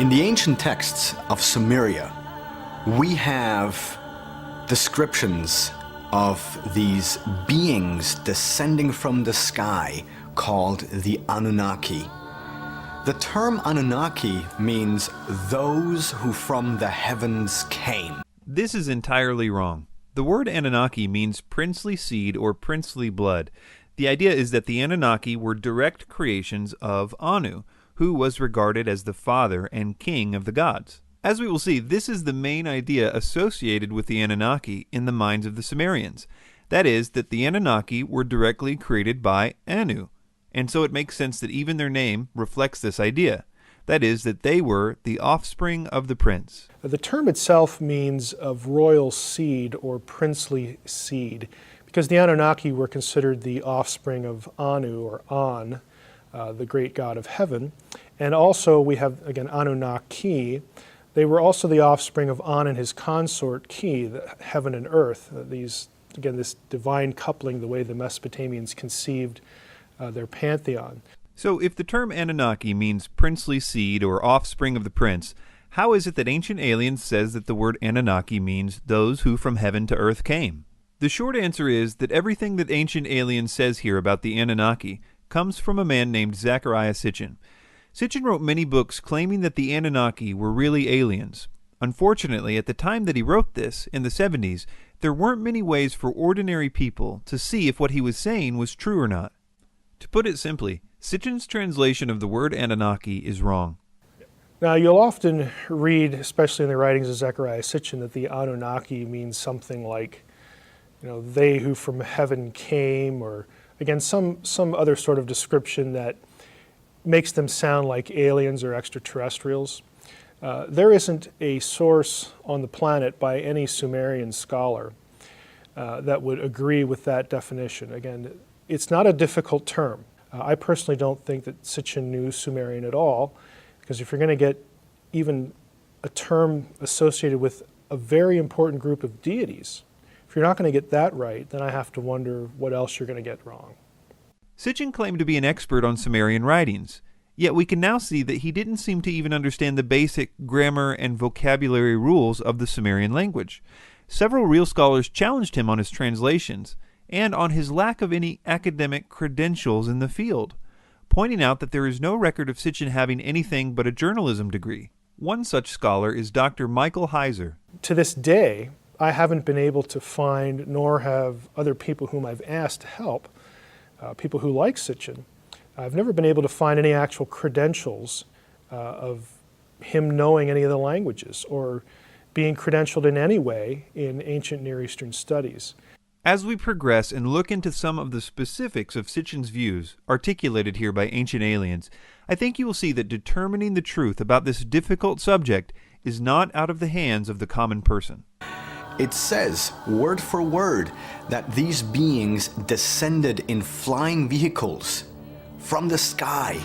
In the ancient texts of Sumeria, we have descriptions of these beings descending from the sky called the Anunnaki. The term Anunnaki means those who from the heavens came. This is entirely wrong. The word Anunnaki means princely seed or princely blood. The idea is that the Anunnaki were direct creations of Anu, who was regarded as the father and king of the gods. As we will see, this is the main idea associated with the Anunnaki in the minds of the Sumerians. That is, that the Anunnaki were directly created by Anu, and so it makes sense that even their name reflects this idea. That is, that they were the offspring of the prince. The term itself means of royal seed or princely seed, because the Anunnaki were considered the offspring of Anu or An, the great god of heaven. And also we have, again, Anunnaki. They were also the offspring of An and his consort Ki, the heaven and earth. This divine coupling, the way the Mesopotamians conceived their pantheon. So if the term Anunnaki means princely seed or offspring of the prince, how is it that Ancient Aliens says that the word Anunnaki means those who from heaven to earth came? The short answer is that everything that Ancient Aliens says here about the Anunnaki comes from a man named Zecharia Sitchin. Sitchin wrote many books claiming that the Anunnaki were really aliens. Unfortunately, at the time that he wrote this, in the 70s, there weren't many ways for ordinary people to see if what he was saying was true or not. To put it simply, Sitchin's translation of the word Anunnaki is wrong. Now, you'll often read, especially in the writings of Zecharia Sitchin, that the Anunnaki means something like, they who from heaven came, or again, some other sort of description that makes them sound like aliens or extraterrestrials. There isn't a source on the planet by any Sumerian scholar that would agree with that definition. Again, it's not a difficult term. I personally don't think that Sitchin knew Sumerian at all, because if you're going to get even a term associated with a very important group of deities, if you're not going to get that right, then I have to wonder what else you're going to get wrong. Sitchin claimed to be an expert on Sumerian writings, yet we can now see that he didn't seem to even understand the basic grammar and vocabulary rules of the Sumerian language. Several real scholars challenged him on his translations and on his lack of any academic credentials in the field, pointing out that there is no record of Sitchin having anything but a journalism degree. One such scholar is Dr. Michael Heiser. To this day, I haven't been able to find, nor have other people whom I've asked to help, people who like Sitchin, I've never been able to find any actual credentials of him knowing any of the languages or being credentialed in any way in ancient Near Eastern studies. As we progress and look into some of the specifics of Sitchin's views, articulated here by Ancient Aliens, I think you will see that determining the truth about this difficult subject is not out of the hands of the common person. It says, word for word, that these beings descended in flying vehicles from the sky.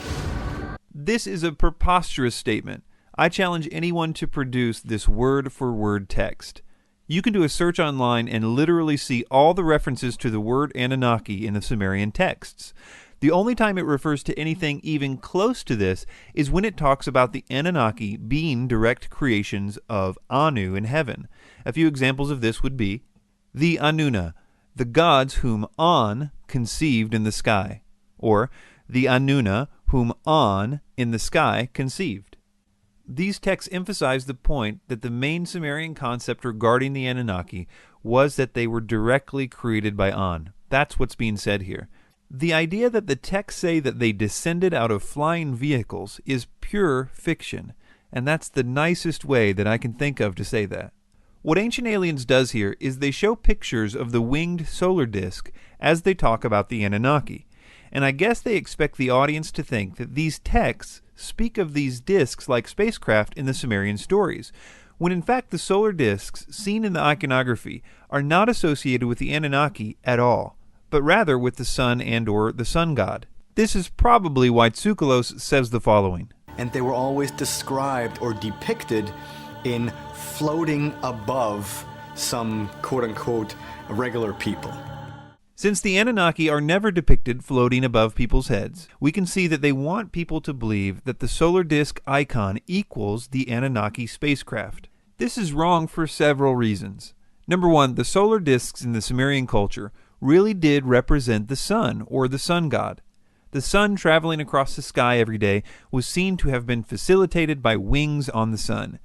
This is a preposterous statement. I challenge anyone to produce this word-for-word text. You can do a search online and literally see all the references to the word Anunnaki in the Sumerian texts. The only time it refers to anything even close to this is when it talks about the Anunnaki being direct creations of Anu in heaven. A few examples of this would be the Anunna, the gods whom An conceived in the sky, or the Anunna whom An in the sky conceived. These texts emphasize the point that the main Sumerian concept regarding the Anunnaki was that they were directly created by An. That's what's being said here. The idea that the texts say that they descended out of flying vehicles is pure fiction, and that's the nicest way that I can think of to say that. What Ancient Aliens does here is they show pictures of the winged solar disk as they talk about the Anunnaki, and I guess they expect the audience to think that these texts speak of these disks like spacecraft in the Sumerian stories, when in fact the solar disks seen in the iconography are not associated with the Anunnaki at all, but rather with the sun and or the sun god. This is probably why Tsoukalos says the following. And they were always described or depicted in floating above some quote-unquote regular people. Since the Anunnaki are never depicted floating above people's heads, we can see that they want people to believe that the solar disk icon equals the Anunnaki spacecraft. This is wrong for several reasons. Number one, the solar disks in the Sumerian culture really did represent the sun, or the sun god. The sun traveling across the sky every day was seen to have been facilitated by wings on the sun.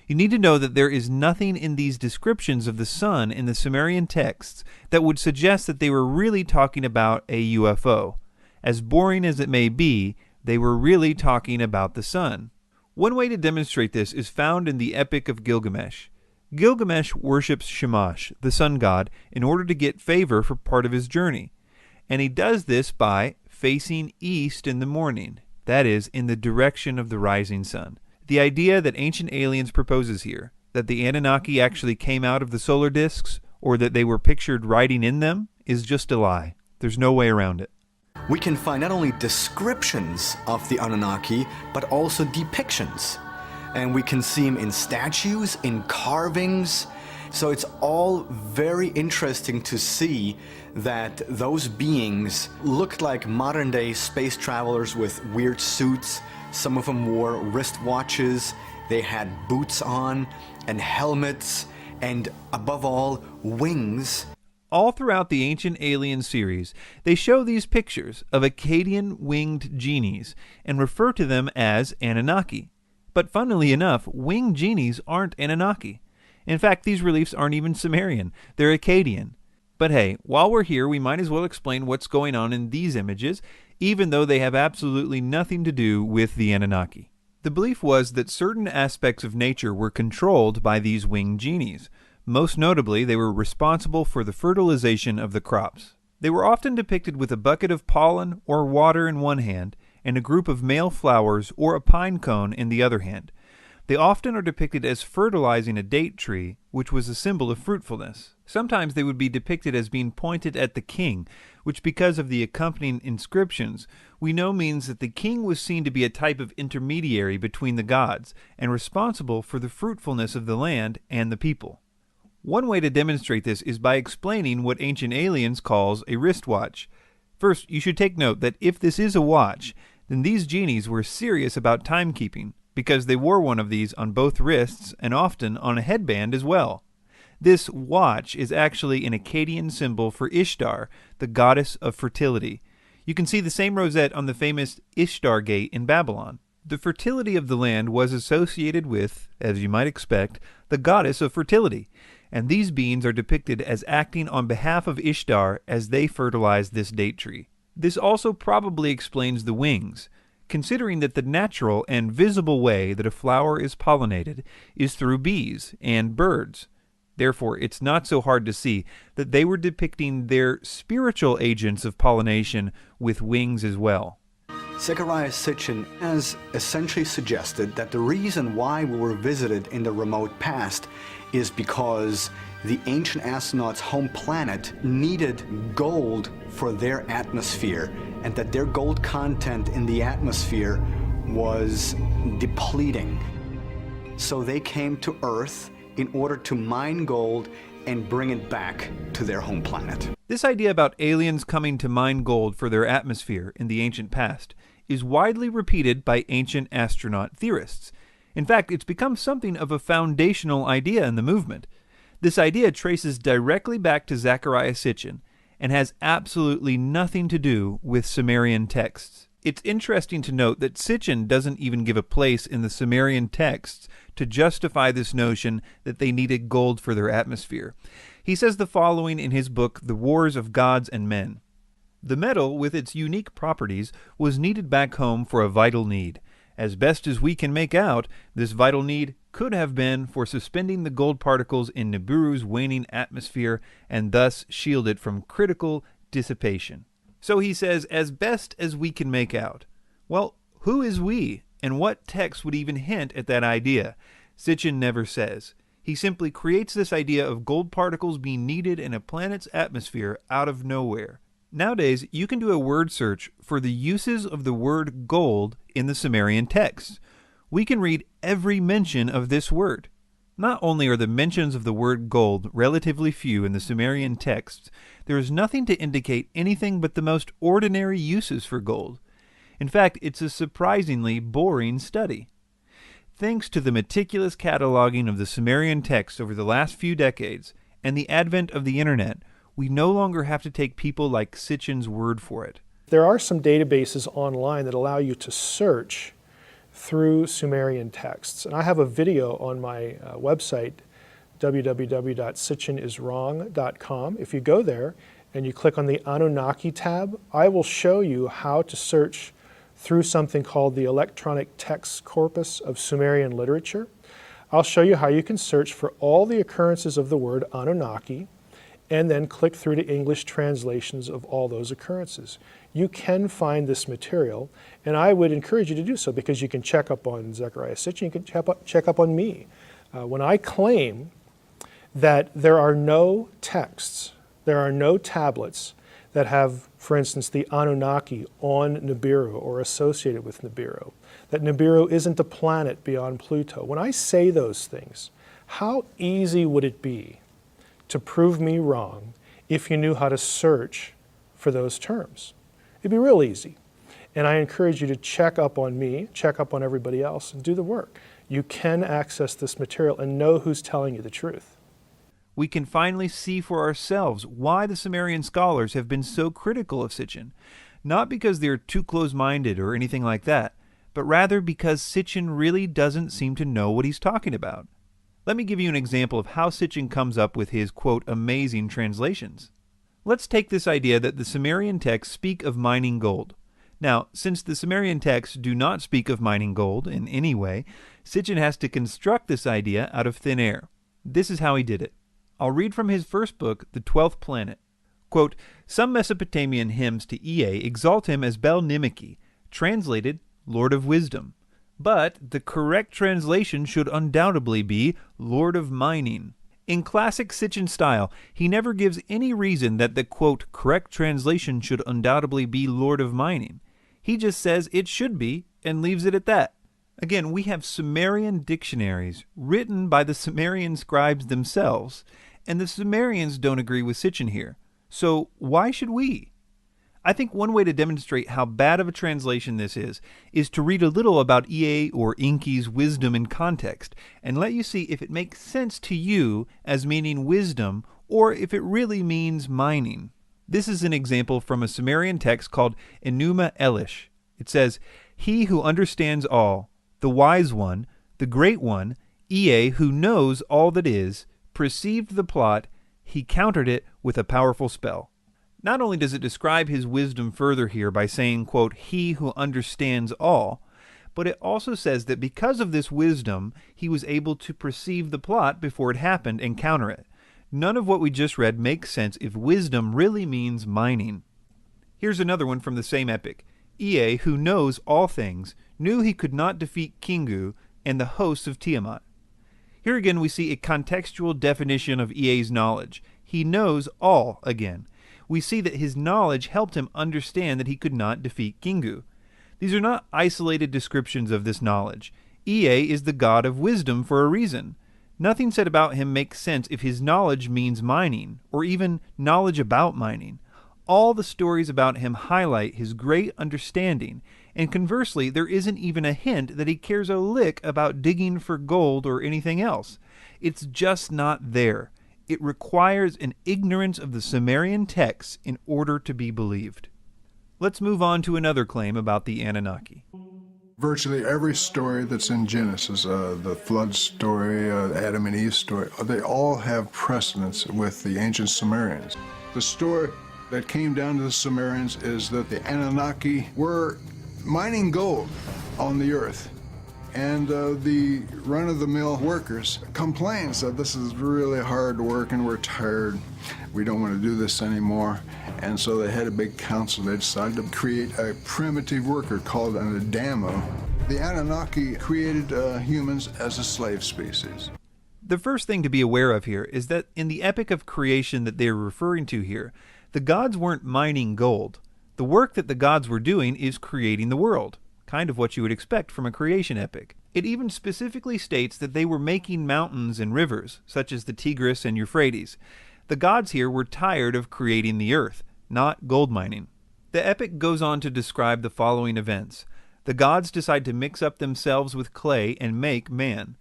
You need to know that there is nothing in these descriptions of the sun in the Sumerian texts that would suggest that they were really talking about a UFO. As boring as it may be, they were really talking about the sun. One way to demonstrate this is found in the Epic of Gilgamesh. Gilgamesh worships Shamash, the sun god, in order to get favor for part of his journey. And he does this by facing east in the morning, that is, in the direction of the rising sun. The idea that Ancient Aliens proposes here, that the Anunnaki actually came out of the solar disks, or that they were pictured riding in them, is just a lie. There's no way around it. We can find not only descriptions of the Anunnaki, but also depictions. And we can see them in statues, in carvings. So it's all very interesting to see that those beings looked like modern-day space travelers with weird suits. Some of them wore wristwatches, they had boots on, and helmets, and above all, wings. All throughout the Ancient Alien series, they show these pictures of Akkadian winged genies and refer to them as Anunnaki. But funnily enough, winged genies aren't Anunnaki. In fact, these reliefs aren't even Sumerian, they're Akkadian. But hey, while we're here, we might as well explain what's going on in these images, even though they have absolutely nothing to do with the Anunnaki. The belief was that certain aspects of nature were controlled by these winged genies. Most notably, they were responsible for the fertilization of the crops. They were often depicted with a bucket of pollen or water in one hand, and a group of male flowers or a pine cone in the other hand. They often are depicted as fertilizing a date tree, which was a symbol of fruitfulness. Sometimes they would be depicted as being pointed at the king, which, because of the accompanying inscriptions, we know means that the king was seen to be a type of intermediary between the gods and responsible for the fruitfulness of the land and the people. One way to demonstrate this is by explaining what Ancient Aliens calls a wristwatch. First, you should take note that if this is a watch, then these genies were serious about timekeeping, because they wore one of these on both wrists and often on a headband as well. This watch is actually an Akkadian symbol for Ishtar, the goddess of fertility. You can see the same rosette on the famous Ishtar Gate in Babylon. The fertility of the land was associated with, as you might expect, the goddess of fertility, and these beings are depicted as acting on behalf of Ishtar as they fertilize this date tree. This also probably explains the wings, considering that the natural and visible way that a flower is pollinated is through bees and birds. Therefore, it's not so hard to see that they were depicting their spiritual agents of pollination with wings as well. Zecharia Sitchin has essentially suggested that the reason why we were visited in the remote past is because the ancient astronauts' home planet needed gold for their atmosphere, and that their gold content in the atmosphere was depleting. So they came to Earth in order to mine gold and bring it back to their home planet. This idea about aliens coming to mine gold for their atmosphere in the ancient past is widely repeated by ancient astronaut theorists. In fact, it's become something of a foundational idea in the movement. This idea traces directly back to Zecharia Sitchin and has absolutely nothing to do with Sumerian texts. It's interesting to note that Sitchin doesn't even give a place in the Sumerian texts to justify this notion that they needed gold for their atmosphere. He says the following in his book, The Wars of Gods and Men. The metal, with its unique properties, was needed back home for a vital need. As best as we can make out, this vital need could have been for suspending the gold particles in Nibiru's waning atmosphere and thus shield it from critical dissipation. So he says, as best as we can make out. Well, who is we, and what text would even hint at that idea? Sitchin never says. He simply creates this idea of gold particles being needed in a planet's atmosphere out of nowhere. Nowadays, you can do a word search for the uses of the word gold in the Sumerian texts. We can read every mention of this word. Not only are the mentions of the word gold relatively few in the Sumerian texts, there is nothing to indicate anything but the most ordinary uses for gold. In fact, it's a surprisingly boring study. Thanks to the meticulous cataloging of the Sumerian texts over the last few decades and the advent of the internet, we no longer have to take people like Sitchin's word for it. There are some databases online that allow you to search through Sumerian texts. And I have a video on my website, www.sitchiniswrong.com. If you go there and you click on the Anunnaki tab, I will show you how to search through something called the Electronic Text Corpus of Sumerian Literature. I'll show you how you can search for all the occurrences of the word Anunnaki and then click through to English translations of all those occurrences. You can find this material, and I would encourage you to do so because you can check up on Zecharia Sitchin, you can check up on me. When I claim that there are no texts, there are no tablets that have, for instance, the Anunnaki on Nibiru or associated with Nibiru, that Nibiru isn't a planet beyond Pluto. When I say those things, how easy would it be to prove me wrong if you knew how to search for those terms? It'd be real easy. And I encourage you to check up on me, check up on everybody else, and do the work. You can access this material and know who's telling you the truth. We can finally see for ourselves why the Sumerian scholars have been so critical of Sitchin, not because they're too close-minded or anything like that, but rather because Sitchin really doesn't seem to know what he's talking about. Let me give you an example of how Sitchin comes up with his, quote, amazing translations. Let's take this idea that the Sumerian texts speak of mining gold. Now, since the Sumerian texts do not speak of mining gold in any way, Sitchin has to construct this idea out of thin air. This is how he did it. I'll read from his first book, The 12th Planet. Quote, some Mesopotamian hymns to Ea exalt him as Bel-Nimeki, translated Lord of Wisdom. But the correct translation should undoubtedly be Lord of Mining. In classic Sitchin style, he never gives any reason that the, quote, correct translation should undoubtedly be Lord of Mining. He just says it should be and leaves it at that. Again, we have Sumerian dictionaries written by the Sumerian scribes themselves, and the Sumerians don't agree with Sitchin here. So why should we? I think one way to demonstrate how bad of a translation this is to read a little about Ea or Enki's wisdom in context, and let you see if it makes sense to you as meaning wisdom, or if it really means mining. This is an example from a Sumerian text called Enuma Elish. It says, he who understands all, the wise one, the great one, Ea who knows all that is, perceived the plot, he countered it with a powerful spell. Not only does it describe his wisdom further here by saying, quote, he who understands all, but it also says that because of this wisdom, he was able to perceive the plot before it happened and counter it. None of what we just read makes sense if wisdom really means mining. Here's another one from the same epic. Ea, who knows all things, knew he could not defeat Kingu and the hosts of Tiamat. Here again we see a contextual definition of Ea's knowledge. He knows all again. We see that his knowledge helped him understand that he could not defeat Kingu. These are not isolated descriptions of this knowledge. Ea is the god of wisdom for a reason. Nothing said about him makes sense if his knowledge means mining, or even knowledge about mining. All the stories about him highlight his great understanding, and conversely, there isn't even a hint that he cares a lick about digging for gold or anything else. It's just not there. It requires an ignorance of the Sumerian texts in order to be believed. Let's move on to another claim about the Anunnaki. Virtually every story that's in Genesis, the flood story, Adam and Eve story, they all have precedence with the ancient Sumerians. The story that came down to the Sumerians is that the Anunnaki were mining gold on the earth. And the run-of-the-mill workers complained, said this is really hard work and we're tired. We don't want to do this anymore. And so they had a big council. They decided to create a primitive worker called an Adamo. The Anunnaki created humans as a slave species. The first thing to be aware of here is that in the epic of creation that they're referring to here, the gods weren't mining gold. The work that the gods were doing is creating the world. Kind of what you would expect from a creation epic. It even specifically states that they were making mountains and rivers, such as the Tigris and Euphrates. The gods here were tired of creating the earth, not gold mining. The epic goes on to describe the following events. The gods decide to mix up themselves with clay and make man.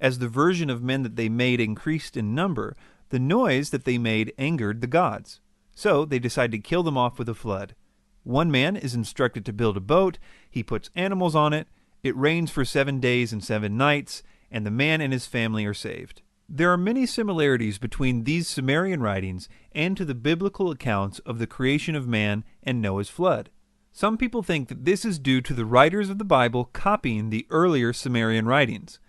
As the version of men that they made increased in number, the noise that they made angered the gods. So they decide to kill them off with a flood. One man is instructed to build a boat, he puts animals on it, it rains for 7 days and 7 nights, and the man and his family are saved. There are many similarities between these Sumerian writings and to the biblical accounts of the creation of man and Noah's flood. Some people think that this is due to the writers of the Bible copying the earlier Sumerian writings.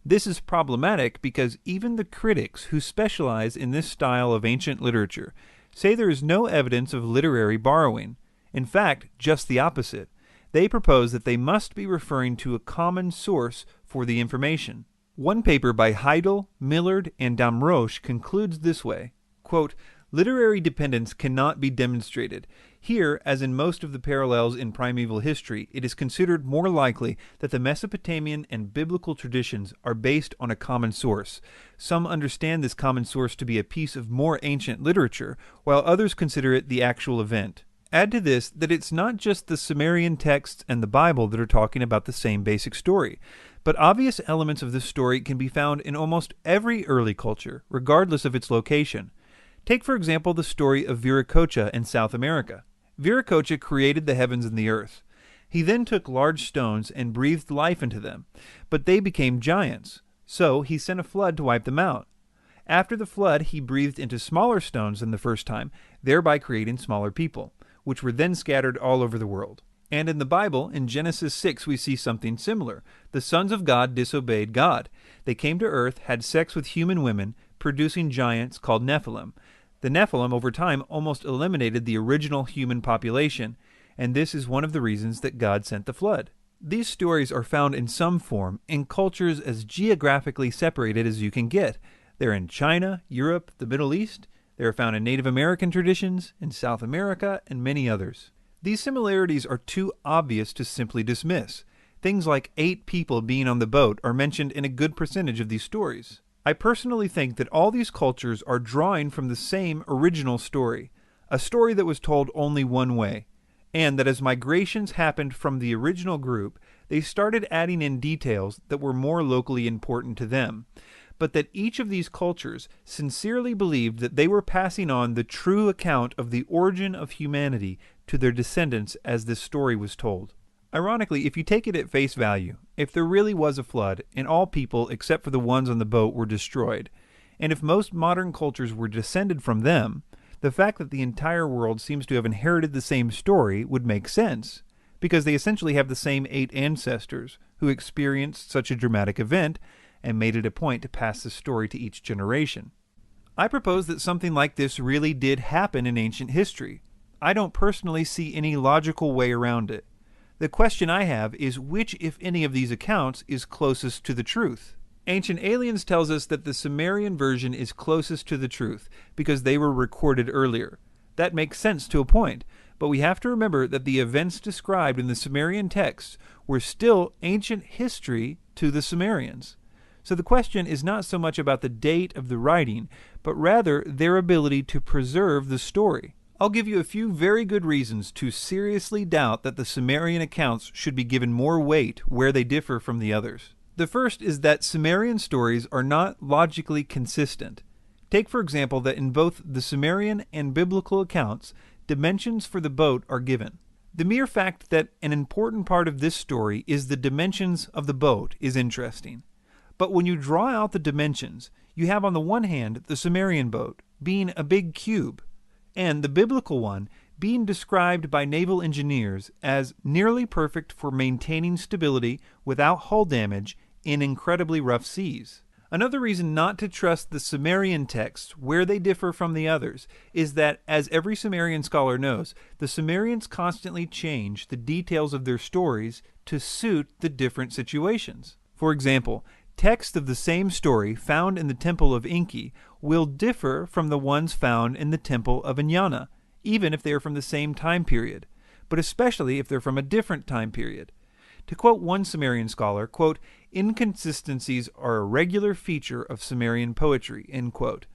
This is problematic because even the critics who specialize in this style of ancient literature say there is no evidence of literary borrowing. In fact, just the opposite. They propose that they must be referring to a common source for the information. One paper by Heidel, Millard, and Damrosch concludes this way, quote, "Literary dependence cannot be demonstrated. Here, as in most of the parallels in primeval history, it is considered more likely that the Mesopotamian and biblical traditions are based on a common source. Some understand this common source to be a piece of more ancient literature, while others consider it the actual event. Add to this that it's not just the Sumerian texts and the Bible that are talking about the same basic story, but obvious elements of this story can be found in almost every early culture, regardless of its location. Take, for example, the story of Viracocha in South America. Viracocha created the heavens and the earth. He then took large stones and breathed life into them, but they became giants. So he sent a flood to wipe them out. After the flood, he breathed into smaller stones than the first time, thereby creating smaller people, which were then scattered all over the world. And in the Bible, in Genesis 6, we see something similar. The sons of God disobeyed God. They came to earth, had sex with human women, producing giants called Nephilim. The Nephilim, over time, almost eliminated the original human population, and this is one of the reasons that God sent the flood. These stories are found in some form in cultures as geographically separated as you can get. They're in China, Europe, the Middle East. They are found in Native American traditions, in South America, and many others. These similarities are too obvious to simply dismiss. Things like 8 people being on the boat are mentioned in a good percentage of these stories. I personally think that all these cultures are drawing from the same original story, a story that was told only one way, and that as migrations happened from the original group, they started adding in details that were more locally important to them, but that each of these cultures sincerely believed that they were passing on the true account of the origin of humanity to their descendants as this story was told. Ironically, if you take it at face value, if there really was a flood and all people except for the ones on the boat were destroyed, and if most modern cultures were descended from them, the fact that the entire world seems to have inherited the same story would make sense, because they essentially have the same 8 ancestors who experienced such a dramatic event and made it a point to pass the story to each generation. I propose that something like this really did happen in ancient history. I don't personally see any logical way around it. The question I have is which, if any, of these accounts is closest to the truth? Ancient Aliens tells us that the Sumerian version is closest to the truth because they were recorded earlier. That makes sense to a point, but we have to remember that the events described in the Sumerian texts were still ancient history to the Sumerians. So the question is not so much about the date of the writing, but rather their ability to preserve the story. I'll give you a few very good reasons to seriously doubt that the Sumerian accounts should be given more weight where they differ from the others. The first is that Sumerian stories are not logically consistent. Take, for example, that in both the Sumerian and biblical accounts, dimensions for the boat are given. The mere fact that an important part of this story is the dimensions of the boat is interesting. But when you draw out the dimensions, you have on the one hand the Sumerian boat being a big cube, and the biblical one being described by naval engineers as nearly perfect for maintaining stability without hull damage in incredibly rough seas. Another reason not to trust the Sumerian texts where they differ from the others is that, as every Sumerian scholar knows, the Sumerians constantly change the details of their stories to suit the different situations. For example, texts of the same story found in the Temple of Enki will differ from the ones found in the Temple of Enyana, even if they are from the same time period, but especially if they're from a different time period. To quote one Sumerian scholar, quote, Inconsistencies are a regular feature of Sumerian poetry, end quote.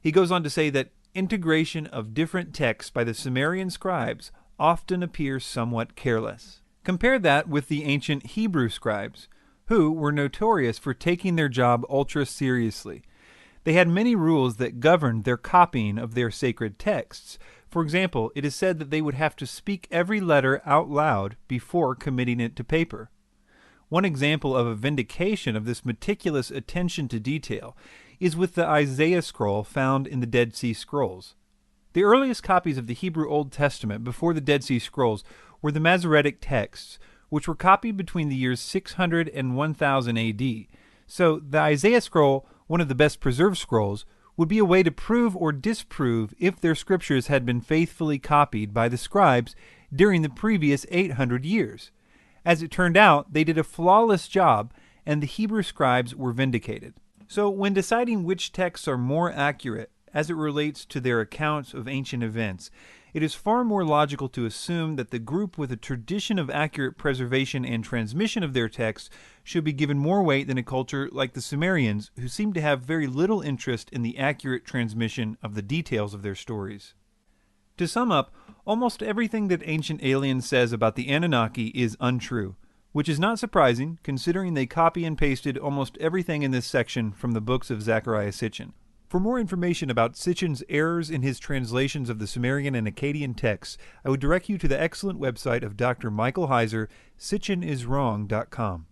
He goes on to say that integration of different texts by the Sumerian scribes often appears somewhat careless. Compare that with the ancient Hebrew scribes, who were notorious for taking their job ultra seriously. They had many rules that governed their copying of their sacred texts. For example, it is said that they would have to speak every letter out loud before committing it to paper. One example of a vindication of this meticulous attention to detail is with the Isaiah scroll found in the Dead Sea Scrolls. The earliest copies of the Hebrew Old Testament before the Dead Sea Scrolls were the Masoretic texts, which were copied between the years 600 and 1000 AD. So the Isaiah scroll, one of the best preserved scrolls, would be a way to prove or disprove if their scriptures had been faithfully copied by the scribes during the previous 800 years. As it turned out, they did a flawless job, and the Hebrew scribes were vindicated. So when deciding which texts are more accurate as it relates to their accounts of ancient events, it is far more logical to assume that the group with a tradition of accurate preservation and transmission of their texts should be given more weight than a culture like the Sumerians, who seem to have very little interest in the accurate transmission of the details of their stories. To sum up, almost everything that Ancient Aliens says about the Anunnaki is untrue, which is not surprising considering they copy and pasted almost everything in this section from the books of Zecharia Sitchin. For more information about Sitchin's errors in his translations of the Sumerian and Akkadian texts, I would direct you to the excellent website of Dr. Michael Heiser, sitchiniswrong.com.